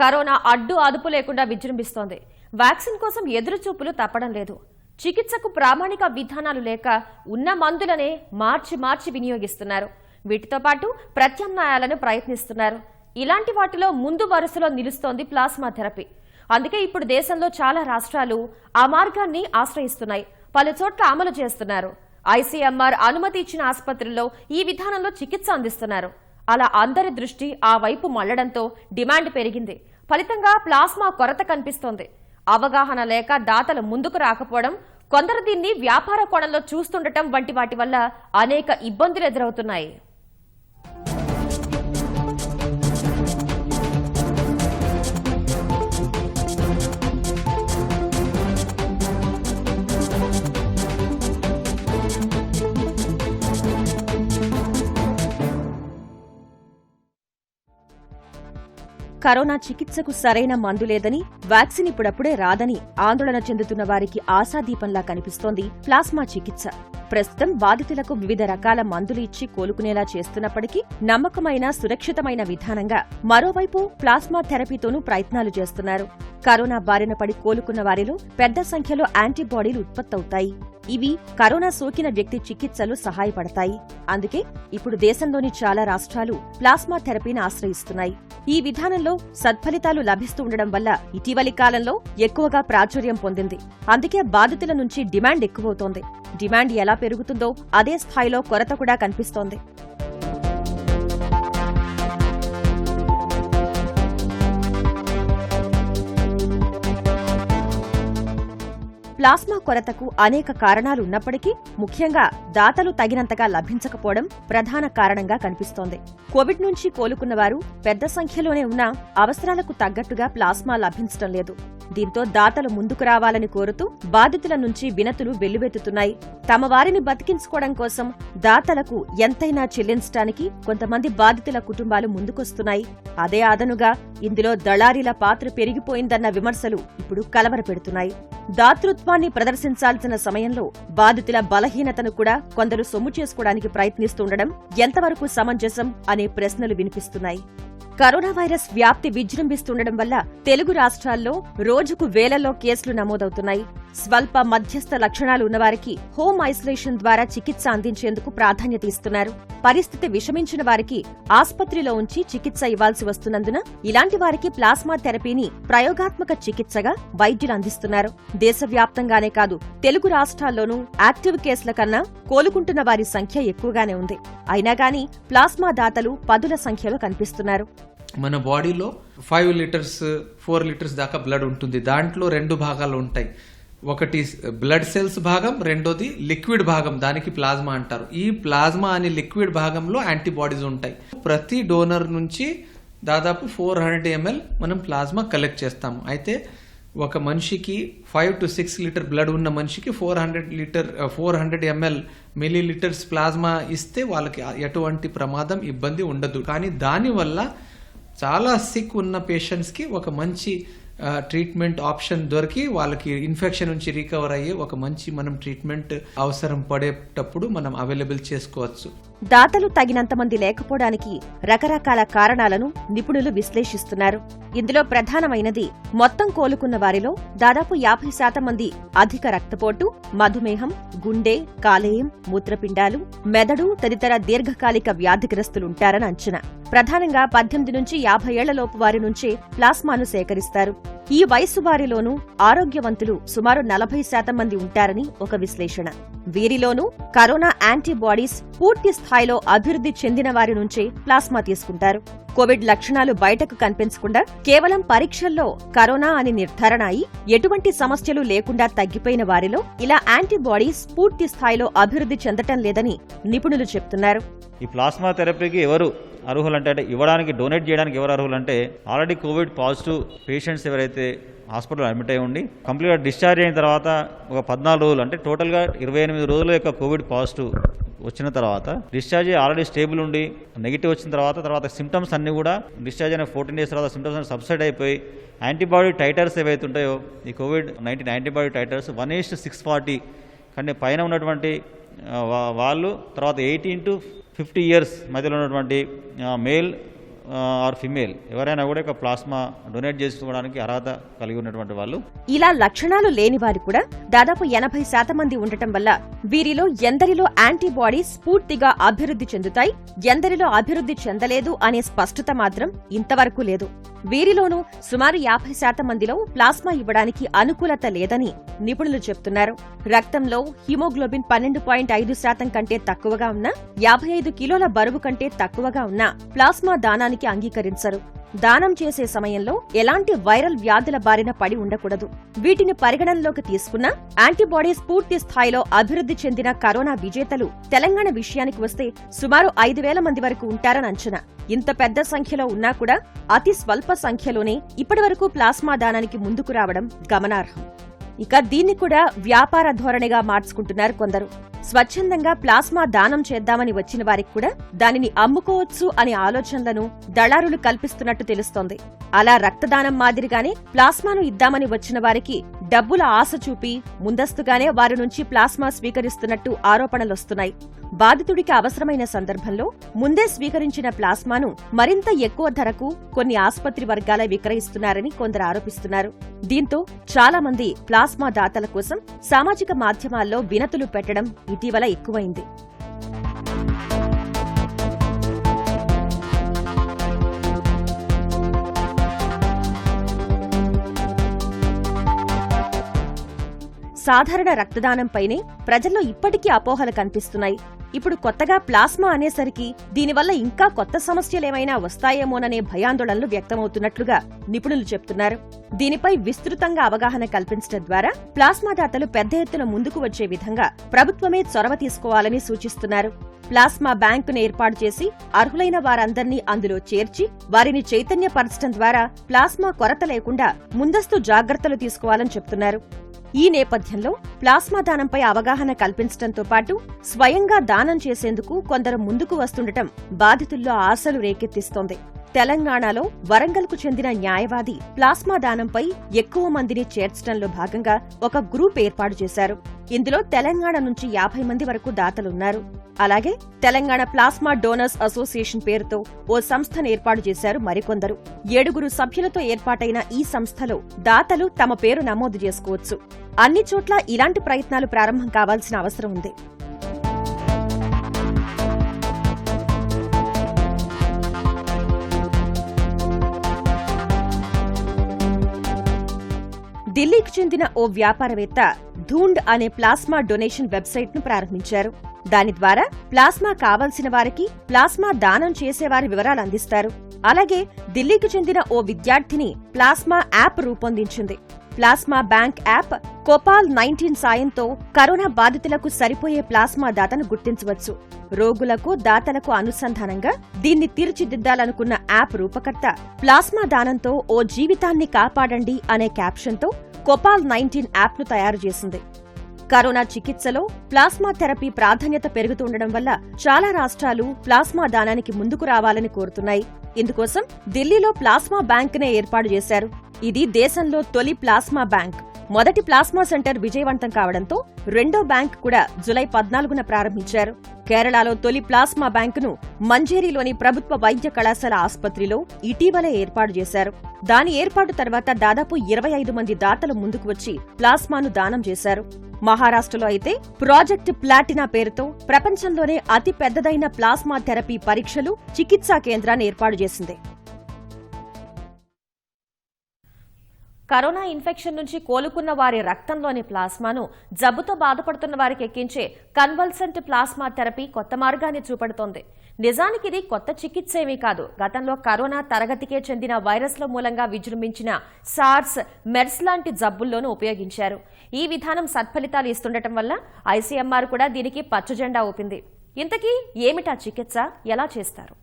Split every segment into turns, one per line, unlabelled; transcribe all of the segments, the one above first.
Corona అడ్డు అదుపు లేకుండా విజృంభిస్తోంది. వ్యాక్సిన్ కోసం ఎదురుచూపులు తప్పడం లేదు. చికిత్సకు ప్రామాణిక విధానాలు లేక ఉన్న మందులనే మార్చి వినియోగిస్తున్నారు. వీటితో పాటు ప్రత్యామ్నాయాలను ప్రయత్నిస్తున్నారు. ఇలాంటి వాటిలో ముందు వరుసలో నిలుస్తోంది ప్లాస్మా థెరపీ. అందుకే ఇప్పుడు దేశంలో చాలా రాష్ట్రాలు ఆ మార్గాన్ని ఆశ్రయిస్తున్నాయి, పలు చోట్ల అమలు చేస్తున్నారు. ఐసీఎంఆర్ అనుమతి ఇచ్చిన ఆసుపత్రుల్లో ఈ విధానంలో చికిత్స అందిస్తున్నారు. అలా అందరి దృష్టి ఆ వైపు మళ్లడంతో డిమాండ్ పెరిగింది. ఫలితంగా ప్లాస్మా కొరత కనిపిస్తోంది. అవగాహన లేక దాతలు ముందుకు రాకపోవడం, కొందరు దీన్ని వ్యాపార కోణంలో చూస్తుండటం వంటి వాటి వల్ల అనేక ఇబ్బందులు ఎదురవుతున్నాయి. కరోనా చికిత్సకు సరైన మందు లేదని, వ్యాక్సిన్ ఇప్పుడప్పుడే రాదని ఆందోళన చెందుతున్న వారికి ఆశాదీపంలా కనిపిస్తోంది ప్లాస్మా చికిత్స. ప్రస్తుతం బాధితులకు వివిధ రకాల మందులు ఇచ్చి కోలుకునేలా చేస్తున్నప్పటికీ నమ్మకమైన, సురక్షితమైన విధానంగా మరోవైపు ప్లాస్మా థెరపీతోనూ ప్రయత్నాలు చేస్తున్నారు. కరోనా బారిన పడి కోలుకున్న వారిలో పెద్ద సంఖ్యలో యాంటీబాడీలు ఉత్పత్తవుతాయి. ఇవి కరోనా సోకిన వ్యక్తి చికిత్సలు సహాయపడతాయి. అందుకే ఇప్పుడు దేశంలోని చాలా రాష్ట్రాలు ప్లాస్మా థెరపీని ఆశ్రయిస్తున్నాయి. ఈ విధానంలో సత్ఫలితాలు లభిస్తూ ఉండడం వల్ల ఇటీవలి కాలంలో ఎక్కువగా ప్రాచుర్యం పొందింది. అందుకే బాధితుల నుంచి డిమాండ్ ఎక్కువవుతోంది. డిమాండ్ ఎలా పెరుగుతుందో అదే స్థాయిలో కొరత కూడా కనిపిస్తోంది. ప్లాస్మా కొరతకు అనేక కారణాలున్నప్పటికీ ముఖ్యంగా దాతలు తగినంతగా లభించకపోవడం ప్రధాన కారణంగా కనిపిస్తోంది. కోవిడ్ నుంచి కోలుకున్న వారు పెద్ద సంఖ్యలోనే ఉన్నా అవసరాలకు తగ్గట్టుగా ప్లాస్మా లభించడం లేదు. దీంతో దాతలు ముందుకు రావాలని కోరుతూ బాధితుల నుంచి వినతులు వెల్లువెత్తుతున్నాయి. తమ వారిని బతికించుకోవడం కోసం దాతలకు ఎంతైనా చెల్లించడానికి కొంతమంది బాధితుల కుటుంబాలు ముందుకొస్తున్నాయి. అదే అదనుగా ఇందులో దళారీల పాత్ర పెరిగిపోయిందన్న విమర్శలు ఇప్పుడు కలవరపెడుతున్నాయి. దాతృత్వాన్ని ప్రదర్శించాల్సిన సమయంలో బాధితుల బలహీనతను కూడా కొందరు సొమ్ము చేసుకోవడానికి ప్రయత్నిస్తుండడం ఎంతవరకు సమంజసం అనే ప్రశ్నలు వినిపిస్తున్నాయి. కరోనా వైరస్ వ్యాప్తి విజృంభిస్తుండడం వల్ల తెలుగు రాష్ట్రాల్లో రోజుకు వేలలో కేసులు నమోదవుతున్నాయి. స్వల్ప మధ్యస్థ లక్షణాలు ఉన్నవారికి హోమ్ ఐసోలేషన్ ద్వారా చికిత్స అందించేందుకు ప్రాధాన్యత ఇస్తున్నారు. పరిస్థితి విషమించిన వారికి ఆస్పత్రిలో ఉంచి చికిత్స ఇవ్వాల్సి వస్తున్నందున ఇలాంటి వారికి ప్లాస్మా థెరపీని ప్రయోగాత్మక చికిత్సగా వైద్యులు అందిస్తున్నారు. దేశవ్యాప్తంగానే కాదు, తెలుగు రాష్ట్రాల్లోనూ యాక్టివ్ కేసుల కన్నా కోలుకుంటున్న వారి సంఖ్య ఎక్కువగానే ఉంది. అయినా గానీ ప్లాస్మా దాతలు పదుల సంఖ్యలో కనిపిస్తున్నారు.
మన బాడీలో 5 లీటర్స్ 4 లీటర్స్ దాకా బ్లడ్ ఉంటుంది. దాంట్లో 2 భాగాలు ఉంటాయి. ఒకటి బ్లడ్ సెల్స్ భాగం, రెండోది లిక్విడ్ భాగం, దానికి ప్లాస్మా అంటారు. ఈ ప్లాస్మా అనే లిక్విడ్ భాగంలో యాంటీబాడీస్ ఉంటాయి. ప్రతి డోనర్ నుంచి దాదాపు 400 ml మనం ప్లాస్మా కలెక్ట్ చేస్తాము. అయితే ఒక మనిషికి 5 to 6 లీటర్ బ్లడ్ ఉన్న మనిషికి 400 ml మిల్లీలీటర్స్ ప్లాస్మా ఇస్తే వాళ్ళకి ఎటువంటి ప్రమాదం, ఇబ్బంది ఉండదు. కానీ దానివల్ల చాలా సిక్ ఉన్న పేషెంట్స్కి ఒక మంచి ట్రీట్మెంట్ ఆప్షన్ దొరికి వాళ్ళకి ఇన్ఫెక్షన్ నుంచి రికవర్ అయ్యే ఒక మంచి మనం ట్రీట్మెంట్ అవసరం పడేటప్పుడు మనం అవైలబుల్ చేసుకోవచ్చు.
దాతలు తగినంత మంది లేకపోవడానికి రకరకాల కారణాలను నిపుణులు విశ్లేషిస్తున్నారు. ఇందులో ప్రధానమైనది మొత్తం కోలుకున్న వారిలో దాదాపు 50% మంది అధిక రక్తపోటు, మధుమేహం, గుండె, కాలేయం, మూత్రపిండాలు, మెదడు తదితర దీర్ఘకాలిక వ్యాధిగ్రస్తులుంటారని అంచనా. ప్రధానంగా 18 నుంచి 50 ఏళ్లలోపు వారి నుంచే ప్లాస్మాను సేకరిస్తారు. ఈ వయస్సు వారిలోనూ ఆరోగ్యవంతులు సుమారు 40% మంది ఉంటారని ఒక విశ్లేషణ. వీరిలోనూ కరోనా యాంటీబాడీస్ పూర్తి స్థాయిలో అభివృద్ధి చెందిన వారి నుంచే ప్లాస్మా తీసుకుంటారు. కోవిడ్ లక్షణాలు బయటకు కనిపించకుండా కేవలం పరీక్షల్లో కరోనా అని నిర్ధారణ అయి ఎటువంటి సమస్యలు లేకుండా తగ్గిపోయిన వారిలో ఇలా యాంటీబాడీస్ పూర్తి స్థాయిలో అభివృద్ధి చెందటం లేదని నిపుణులు చెప్తున్నారు.
ఈ ప్లాస్మా థెరపీకి ఎవరు అర్హులంటే, ఇవ్వడానికి, డొనేట్ చేయడానికి ఎవరు అర్హులంటే ఆల్రెడీ కోవిడ్ పాజిటివ్ పేషెంట్స్ ఎవరైతే హాస్పిటల్ అడ్మిట్ అయి ఉండి కంప్లీట్గా డిశ్చార్జ్ అయిన తర్వాత ఒక 14 రోజులు అంటే టోటల్గా 28 రోజుల యొక్క కోవిడ్ పాజిటివ్ వచ్చిన తర్వాత డిశ్చార్జ్ ఆల్రెడీ స్టేబుల్ ఉండి నెగిటివ్ వచ్చిన తర్వాత సిమ్టమ్స్ అన్ని కూడా డిశ్చార్జ్ అయిన 14 డేస్ తర్వాత సిమ్టమ్స్ అన్ని సబ్సైడ్ అయిపోయి యాంటీబాడీ టైటర్స్ ఏవైతే ఉంటాయో ఈ కోవిడ్-19 యాంటీబాడీ టైటర్స్ 1:640 కంటే పైన ఉన్నటువంటి వాళ్ళు, తర్వాత 18 to 50 years మధ్యలో ఉన్నటువంటి మేల్ ఆర్ ఫిమేల్ ఎవరైనా కూడా ఒక ప్లాస్మా డొనేట్ చేసుకోవడానికి అర్హత కలిగి ఉన్నటువంటి వాళ్ళు.
ఇలా లక్షణాలు లేని వారు కూడా దాదాపు 80% మంది ఉండటం వల్ల వీరిలో ఎందరిలో యాంటీబాడీస్ పూర్తిగా అభివృద్ధి చెందుతాయి, ఎందరిలో అభివృద్ధి చెందలేదు అనే స్పష్టత మాత్రం ఇంతవరకు లేదు. వీరిలోనూ సుమారు 50% మందిలో ప్లాస్మా ఇవ్వడానికి అనుకూలత లేదని నిపుణులు చెప్తున్నారు. రక్తంలో హిమోగ్లోబిన్ 12.5% కంటే తక్కువగా ఉన్నా, 55 కిలోల బరువు కంటే తక్కువగా ఉన్నా ప్లాస్మా దానానికి అంగీకరించరు. దానం చేసే సమయంలో ఎలాంటి వైరల్ వ్యాధుల బారిన పడి ఉండకూడదు. వీటిని పరిగణనలోకి తీసుకున్న యాంటీబాడీస్ పూర్తి స్థాయిలో అభివృద్ధి చెందిన కరోనా విజేతలు తెలంగాణ విషయానికి వస్తే సుమారు 5,000 మంది వరకు ఉంటారని అంచనా. ఇంత పెద్ద సంఖ్యలో ఉన్నా కూడా అతి స్వల్ప సంఖ్యలోనే ఇప్పటివరకు ప్లాస్మా దానానికి ముందుకు రావడం గమనార్హం. ఇక దీన్ని కూడా వ్యాపార ధోరణిగా మార్చుకుంటున్నారు కొందరు. స్వచ్ఛందంగా ప్లాస్మా దానం చేద్దామని వచ్చిన వారికి కూడా దానిని అమ్ముకోవచ్చు అనే ఆలోచనలను దళారులు కల్పిస్తున్నట్టు తెలుస్తోంది. అలా రక్తదానం మాదిరిగానే ప్లాస్మాను ఇద్దామని వచ్చిన వారికి డబ్బుల ఆశ చూపి ముందస్తుగానే వారి నుంచి ప్లాస్మా స్వీకరిస్తున్నట్టు ఆరోపణలొస్తున్నాయి. బాధితుడికి అవసరమైన సందర్భంలో ముందే స్వీకరించిన ప్లాస్మాను మరింత ఎక్కువ ధరకు కొన్ని ఆస్పత్రి వర్గాలే విక్రయిస్తున్నారని కొందరు ఆరోపిస్తున్నారు. దీంతో చాలా మంది ప్లాస్మా దాతల కోసం సామాజిక మాధ్యమాల్లో వినతులు పెట్టడం ఇటీవల ఎక్కువైంది. సాధారణ రక్తదానంపైనే ప్రజల్లో ఇప్పటికీ అపోహలు కనిపిస్తున్నాయి. ఇప్పుడు కొత్తగా ప్లాస్మా అనేసరికి దీనివల్ల ఇంకా కొత్త సమస్యలేమైనా వస్తాయేమోననే భయాందోళనలు వ్యక్తమవుతున్నట్లుగా నిపుణులు చెప్తున్నారు. దీనిపై విస్తృతంగా అవగాహన కల్పించడం ద్వారా ప్లాస్మా దాతలు పెద్ద ఎత్తున ముందుకు వచ్చే విధంగా ప్రభుత్వమే చొరవ తీసుకోవాలని సూచిస్తున్నారు. ప్లాస్మా బ్యాంకును ఏర్పాటు చేసి అర్హులైన వారందర్నీ అందులో చేర్చి వారిని చైతన్యపరచడం ద్వారా ప్లాస్మా కొరత లేకుండా ముందస్తు జాగ్రత్తలు తీసుకోవాలని చెప్తున్నారు. ఈ నేపథ్యంలో ప్లాస్మా దానంపై అవగాహన కల్పించడంతో పాటు స్వయంగా దానం చేసేందుకు కొందరు ముందుకు వస్తుండటం బాధితుల్లో ఆశలు రేకెత్తిస్తోంది. తెలంగాణలో వరంగల్కు చెందిన న్యాయవాది ప్లాస్మా దానంపై ఎక్కువ మందిని చేర్చడంలో భాగంగా ఒక గ్రూప్ ఏర్పాటు చేశారు. ఇందులో తెలంగాణ నుంచి 50 మంది వరకు దాతలున్నారు. అలాగే తెలంగాణ ప్లాస్మా డోనర్స్ అసోసియేషన్ పేరుతో ఓ సంస్థను ఏర్పాటు చేశారు మరికొందరు. 7 సభ్యులతో ఏర్పాటైన ఈ సంస్థలో దాతలు తమ పేరు నమోదు చేసుకోవచ్చు. అన్ని చోట్ల ఇలాంటి ప్రయత్నాలు ప్రారంభం కావాల్సిన అవసరం ఉంది. ఢిల్లీకి చెందిన ఓ వ్యాపారవేత్త ధూండ్ అనే ప్లాస్మా డొనేషన్ వెబ్సైట్ ను ప్రారంభించారు. దాని ద్వారా ప్లాస్మా కావాల్సిన వారికి ప్లాస్మా దానం చేసేవారి వివరాలు అందిస్తారు. అలాగే ఢిల్లీకి చెందిన ఓ విద్యార్థిని ప్లాస్మా యాప్ రూపొందించింది. ప్లాస్మా బ్యాంక్ యాప్ కోపాల్-19 సాయంతో కరోనా బాధితులకు సరిపోయే ప్లాస్మా దాతను గుర్తించవచ్చు. రోగులకు దాతలకు అనుసంధానంగా దీన్ని తీర్చిదిద్దాలనుకున్న యాప్ రూపకర్త ప్లాస్మా దానంతో ఓ జీవితాన్ని కాపాడండి అనే క్యాప్షన్తో కోపాల్-19 యాప్ను తయారు చేసింది. కరోనా చికిత్సలో ప్లాస్మా థెరపీ ప్రాధాన్యత పెరుగుతుండడం వల్ల చాలా రాష్ట్రాలు ప్లాస్మా దానానికి ముందుకు రావాలని కోరుతున్నాయి. ఇందుకోసం ఢిల్లీలో ప్లాస్మా బ్యాంకునే ఏర్పాటు చేశారు. ఇది దేశంలో తొలి ప్లాస్మా బ్యాంక్. మొదటి ప్లాస్మా సెంటర్ విజయవంతం కావడంతో రెండో బ్యాంక్ కూడా జులై 14న ప్రారంభించారు. కేరళలో తొలి ప్లాస్మా బ్యాంకును మంజేరిలోని ప్రభుత్వ వైద్య కళాశాల ఆసుపత్రిలో ఇటీవలే ఏర్పాటు చేశారు. దాని ఏర్పాటు తర్వాత దాదాపు 25 మంది దాతలు ముందుకు వచ్చి ప్లాస్మాను దానం చేశారు. మహారాష్ట్రలో అయితే ప్రాజెక్ట్ ప్లాటినా పేరుతో ప్రపంచంలోనే అతి పెద్దదైన ప్లాస్మా థెరపీ పరీక్షలు, చికిత్సా కేంద్రాన్ని ఏర్పాటు చేసింది. కరోనా ఇన్ఫెక్షన్ నుంచి కోలుకున్న వారి రక్తంలోని ప్లాస్మాను జబ్బుతో బాధపడుతున్న వారికి ఎక్కించే కన్వల్సెంట్ ప్లాస్మా థెరపీ కొత్త మార్గాన్ని చూపెడుతోంది. నిజానికి ఇది కొత్త చికిత్స ఏమీ కాదు. గతంలో కరోనా తరగతికే చెందిన వైరస్ల మూలంగా విజృంభించిన సార్స్, మెర్స్ లాంటి జబ్బుల్లోనూ ఉపయోగించారు. ఈ విధానం సత్ఫలితాలు ఇస్తుండటం వల్ల ఐసీఎంఆర్ కూడా దీనికి పచ్చజెండా ఊపింది. ఇంతకీ ఏమిటా చికిత్స, ఎలా చేస్తారు?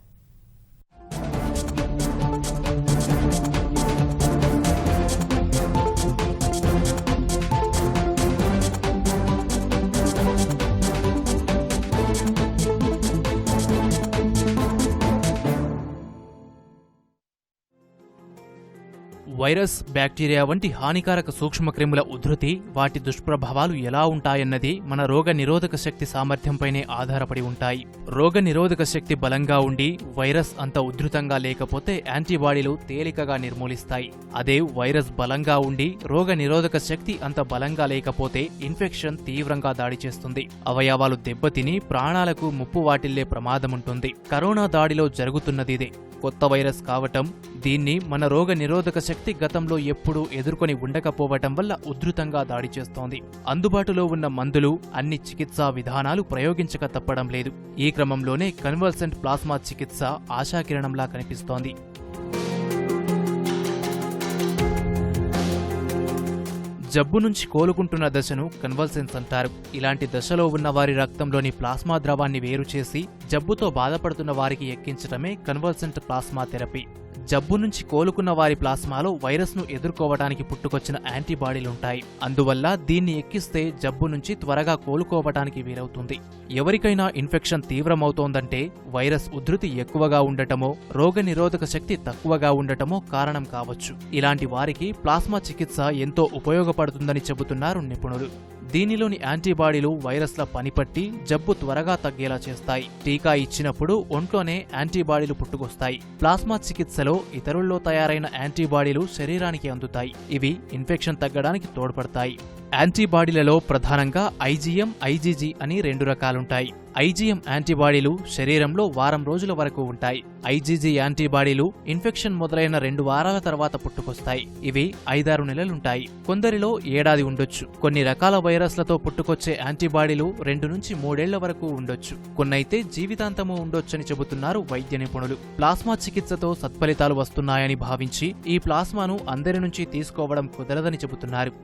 వైరస్, బ్యాక్టీరియా వంటి హానికారక సూక్ష్మక్రిముల ఉధృతి, వాటి దుష్ప్రభావాలు ఎలా ఉంటాయన్నది మన రోగ నిరోధక శక్తి సామర్థ్యంపైనే ఆధారపడి ఉంటాయి. రోగ నిరోధక శక్తి బలంగా ఉండి వైరస్ అంత ఉధృతంగా లేకపోతే యాంటీబాడీలు తేలికగా నిర్మూలిస్తాయి. అదే వైరస్ బలంగా ఉండి రోగ నిరోధక శక్తి అంత బలంగా లేకపోతే ఇన్ఫెక్షన్ తీవ్రంగా దాడి చేస్తుంది. అవయవాలు దెబ్బతిని ప్రాణాలకు ముప్పు వాటిల్లే ప్రమాదముంటుంది. కరోనా దాడిలో జరుగుతున్నదిదే. కొత్త వైరస్ కావటం, దీన్ని మన రోగ నిరోధక శక్తి గతంలో ఎప్పుడూ ఎదుర్కొని ఉండకపోవటం వల్ల ఉధృతంగా దాడి చేస్తోంది. అందుబాటులో ఉన్న మందులు, అన్ని చికిత్సా విధానాలు ప్రయోగించక తప్పడం లేదు. ఈ క్రమంలోనే కన్వల్సెంట్ ప్లాస్మా చికిత్స ఆశాకిరణంలా కనిపిస్తోంది. జబ్బు నుంచి కోలుకుంటున్న దశను కన్వల్సెన్స్ అంటారు. ఇలాంటి దశలో ఉన్న వారి రక్తంలోని ప్లాస్మా ద్రవాన్ని వేరు చేసి జబ్బుతో బాధపడుతున్న వారికి ఎక్కించడమే కన్వల్సెంట్ ప్లాస్మా థెరపీ. జబ్బు నుంచి కోలుకున్న వారి ప్లాస్మాలో వైరస్ను ఎదుర్కోవడానికి పుట్టుకొచ్చిన యాంటీబాడీలుంటాయి. అందువల్ల దీన్ని ఎక్కిస్తే జబ్బు నుంచి త్వరగా కోలుకోవటానికి వీలవుతుంది. ఎవరికైనా ఇన్ఫెక్షన్ తీవ్రమవుతోందంటే వైరస్ ఉధృతి ఎక్కువగా ఉండటమో, రోగ నిరోధక శక్తి తక్కువగా ఉండటమో కారణం కావచ్చు. ఇలాంటి వారికి ప్లాస్మా చికిత్స ఎంతో ఉపయోగపడుతుందని చెబుతున్నారు నిపుణులు. దీనిలోని యాంటీబాడీలు వైరస్ల పనిపట్టి జబ్బు త్వరగా తగ్గేలా చేస్తాయి. టీకా ఇచ్చినప్పుడు ఒంట్లోనే యాంటీబాడీలు పుట్టుకొస్తాయి. ప్లాస్మా చికిత్సలో ఇతరుల్లో తయారైన యాంటీబాడీలు శరీరానికి అందుతాయి. ఇవి ఇన్ఫెక్షన్ తగ్గడానికి తోడ్పడతాయి. యాంటీబాడీలలో ప్రధానంగా ఐజీఎం, ఐజీజీ అని 2 రకాలుంటాయి. ఐజీఎం యాంటీబాడీలు శరీరంలో వారం రోజుల వరకు ఉంటాయి. ఐజీజీ యాంటీబాడీలు ఇన్ఫెక్షన్ మొదలైన 2 వారాల తర్వాత పుట్టుకొస్తాయి. ఇవి 5-6 నెలలుంటాయి. కొందరిలో ఏడాది ఉండొచ్చు. కొన్ని రకాల వైరస్లతో పుట్టుకొచ్చే యాంటీబాడీలు 2 నుంచి 3 ఏళ్ల వరకు ఉండొచ్చు. కొన్నైతే జీవితాంతమూ ఉండొచ్చని చెబుతున్నారు వైద్య నిపుణులు. ప్లాస్మా చికిత్సతో సత్ఫలితాలు వస్తున్నాయని భావించి ఈ ప్లాస్మాను అందరి నుంచి తీసుకోవడం కుదరదని చెబుతున్నారు.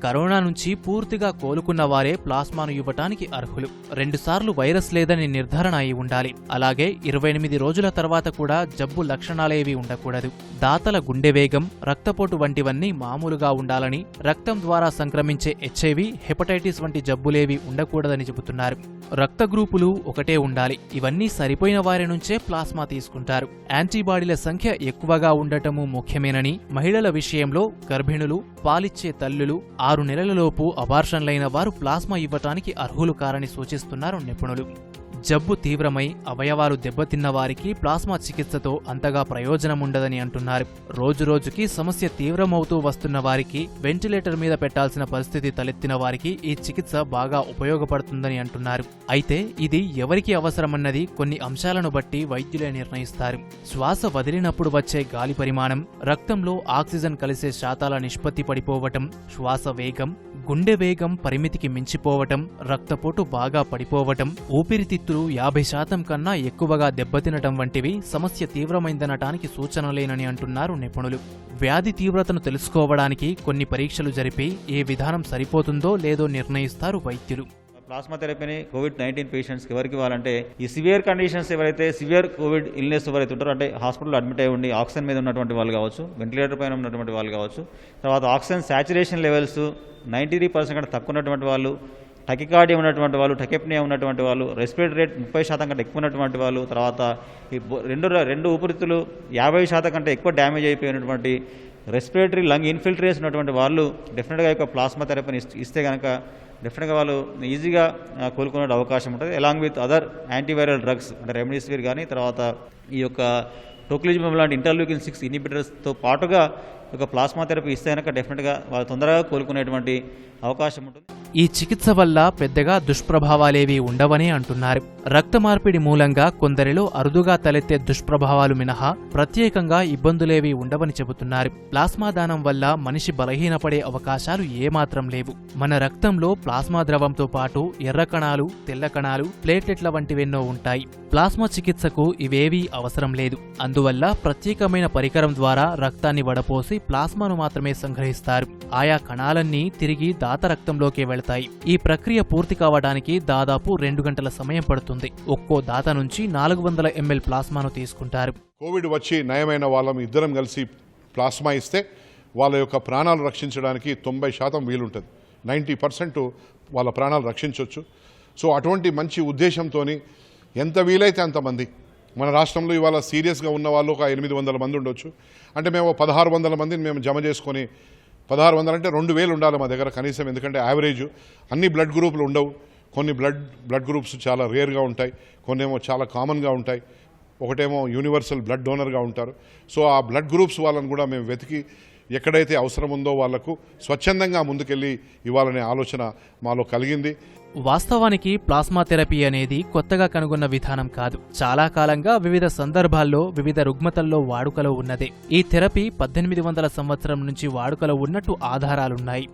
కరోనా నుంచి పూర్తిగా కోలుకున్న వారే ప్లాస్మాను ఇవ్వటానికి అర్హులు. 2 సార్లు వైరస్ లేదని నిర్ధారణ అయి ఉండాలి. అలాగే 28 రోజుల తర్వాత కూడా జబ్బు లక్షణాలేవీ ఉండకూడదు. దాతల గుండె వేగం, రక్తపోటు వంటివన్నీ మామూలుగా ఉండాలని, రక్తం ద్వారా సంక్రమించే హెచ్ఐవి, హెపటైటిస్ వంటి జబ్బులేవీ ఉండకూడదని చెబుతున్నారు. రక్త గ్రూపులు ఒకటే ఉండాలి. ఇవన్నీ సరిపోయిన వారి నుంచే ప్లాస్మా తీసుకుంటారు. యాంటీబాడీల సంఖ్య ఎక్కువగా ఉండటము ముఖ్యమేనని, మహిళల విషయంలో గర్భిణులు, పాలిచ్చే తల్లులు, 6 నెలలలోపు అబార్షన్లైన వారు ప్లాస్మా ఇవ్వటానికి అర్హులు కారని సూచిస్తున్నారు నిపుణులు. జబ్బు తీవ్రమై అవయవాలు దెబ్బతిన్న వారికి ప్లాస్మా చికిత్సతో అంతగా ప్రయోజనముండదని అంటున్నారు. రోజురోజుకి సమస్య తీవ్రమవుతూ వస్తున్న వారికి, వెంటిలేటర్ మీద పెట్టాల్సిన పరిస్థితి తలెత్తిన వారికి ఈ చికిత్స బాగా ఉపయోగపడుతుందని అంటున్నారు. అయితే ఇది ఎవరికి అవసరమన్నది కొన్ని అంశాలను బట్టి వైద్యులే నిర్ణయిస్తారు. శ్వాస వదిలినప్పుడు వచ్చే గాలి పరిమాణం, రక్తంలో ఆక్సిజన్ కలిసే శాతాల నిష్పత్తి పడిపోవటం, శ్వాస వేగం, గుండె వేగం పరిమితికి మించిపోవటం, రక్తపోటు బాగా పడిపోవటం, ఊపిరితిత్తులు 50% కన్నా ఎక్కువగా దెబ్బతినటం వంటివి సమస్య తీవ్రమైందనటానికి సూచనలేనని అంటున్నారు నిపుణులు. వ్యాధి తీవ్రతను తెలుసుకోవడానికి కొన్ని పరీక్షలు జరిపి ఏ విధానం సరిపోతుందో లేదో నిర్ణయిస్తారు వైద్యులు.
ప్లాస్మా థెరపీని COVID-19 పేషెంట్స్కి ఎవరికి ఇవ్వాలంటే ఈ సివియర్ కండిషన్స్ ఎవరైతే సివియర్ కోవిడ్ ఇల్నెస్ ఎవరైతే ఉంటారో, అంటే హాస్పిటల్లో అడ్మిట్ అయి ఉండి ఆక్సిజన్ మీద ఉన్నటువంటి వాళ్ళు కావచ్చు, వెంటిలేటర్ పైన ఉన్నటువంటి వాళ్ళు కావచ్చు, తర్వాత ఆక్సిజన్ సాచురేషన్ లెవెల్స్ 93% కంటే తక్కువ ఉన్నటువంటి వాళ్ళు, టకికార్డియా ఉన్నటువంటి వాళ్ళు, టకెప్నియా ఉన్నటువంటి వాళ్ళు, రెస్పిరేటరీ రేట్ 30% కంటే ఎక్కువ ఉన్నటువంటి వాళ్ళు, తర్వాత ఈ రెండు ఊపిరితిత్తులు 50% కంటే ఎక్కువ డ్యామేజ్ అయిపోయినటువంటి రెస్పిరేటరీ లంగ్ ఇన్ఫిల్ట్రేషన్ ఉన్నటువంటి వాళ్ళు డెఫినెట్గా యొక్క ప్లాస్మా థెరపీని ఇస్తే కనుక డెఫినెట్గా వాళ్ళు ఈజీగా కోలుకునే అవకాశం ఉంటుంది. Along with other antiviral drugs అంటే రెమ్డెసివిర్ కానీ, తర్వాత ఈ యొక్క టోక్లిజిమబ్ లాంటి ఇంటర్లూకిన్ 6 ఇన్హిబిటర్స్తో పాటుగా ఒక ప్లాస్మా థెరపీ ఇస్తే కనుక డెఫినెట్గా వాళ్ళు తొందరగా కోలుకునేటువంటి అవకాశం ఉంటుంది.
ఈ చికిత్స వల్ల పెద్దగా దుష్ప్రభావాలేవీ ఉండవని అంటున్నారు. రక్త మార్పిడి మూలంగా కొందరిలో అరుదుగా తలెత్తే దుష్ప్రభావాలు మినహా ప్రత్యేకంగా ఇబ్బందులేవీ ఉండవని చెబుతున్నారు. ప్లాస్మా దానం వల్ల మనిషి బలహీనపడే అవకాశాలు ఏమాత్రం లేవు. మన రక్తంలో ప్లాస్మా ద్రవంతో పాటు ఎర్ర కణాలు, తెల్ల కణాలు, ప్లేట్లెట్ల వంటివెన్నో ఉంటాయి. ప్లాస్మా చికిత్సకు ఇవేవీ అవసరం లేదు. అందువల్ల ప్రత్యేకమైన పరికరం ద్వారా రక్తాన్ని వడపోసి ప్లాస్మాను మాత్రమే సంగ్రహిస్తారు. ఆయా కణాలన్నీ తిరిగి దాత రక్తంలోకి వెళతాయి. ఈ ప్రక్రియ పూర్తి కావడానికి దాదాపు 2 గంటల సమయం పడుతుంది. ఒక్కో దాత నుంచి 400 ml ప్లాస్మాను తీసుకుంటారు.
కోవిడ్ వచ్చి నయమైన వాళ్ళం ఇద్దరం కలిసి ప్లాస్మా ఇస్తే వాళ్ళ యొక్క ప్రాణాలు రక్షించడానికి 90% వీలుంటుంది. 90% వాళ్ళ ప్రాణాలు రక్షించవచ్చు. సో అటువంటి మంచి ఉద్దేశంతో ఎంత వీలైతే అంతమంది, మన రాష్ట్రంలో ఇవాళ సీరియస్గా ఉన్న వాళ్ళు ఒక 800 మంది ఉండొచ్చు. అంటే మేము 1600 మందిని మేము జమ చేసుకొని, 1600 అంటే 2000 ఉండాలి మా దగ్గర కనీసం. ఎందుకంటే యావరేజ్ అన్ని బ్లడ్ గ్రూపులు ఉండవు. కొన్ని బ్లడ్ గ్రూప్స్ చాలా రేర్గా ఉంటాయి, కొన్ని ఏమో చాలా కామన్గా ఉంటాయి, ఒకటేమో యూనివర్సల్ బ్లడ్ డోనర్గా ఉంటారు. సో ఆ బ్లడ్ గ్రూప్స్ వాళ్ళని కూడా మేము వెతికి ఎక్కడైతే అవసరం ఉందో వాళ్లకు స్వచ్ఛందంగా ముందుకెళ్ళి ఇవ్వాలనే ఆలోచన మాలో కలిగింది.
వాస్తవానికి ప్లాస్మా థెరపీ అనేది కొత్తగా కనుగొన్న విధానం కాదు. చాలా కాలంగా వివిధ సందర్భాల్లో వివిధ రుగ్మతల్లో వాడుకలో ఉన్నదే. ఈ థెరపీ 1800 సంవత్సరం నుంచి వాడుకలో ఉన్నట్టు ఆధారాలున్నాయి.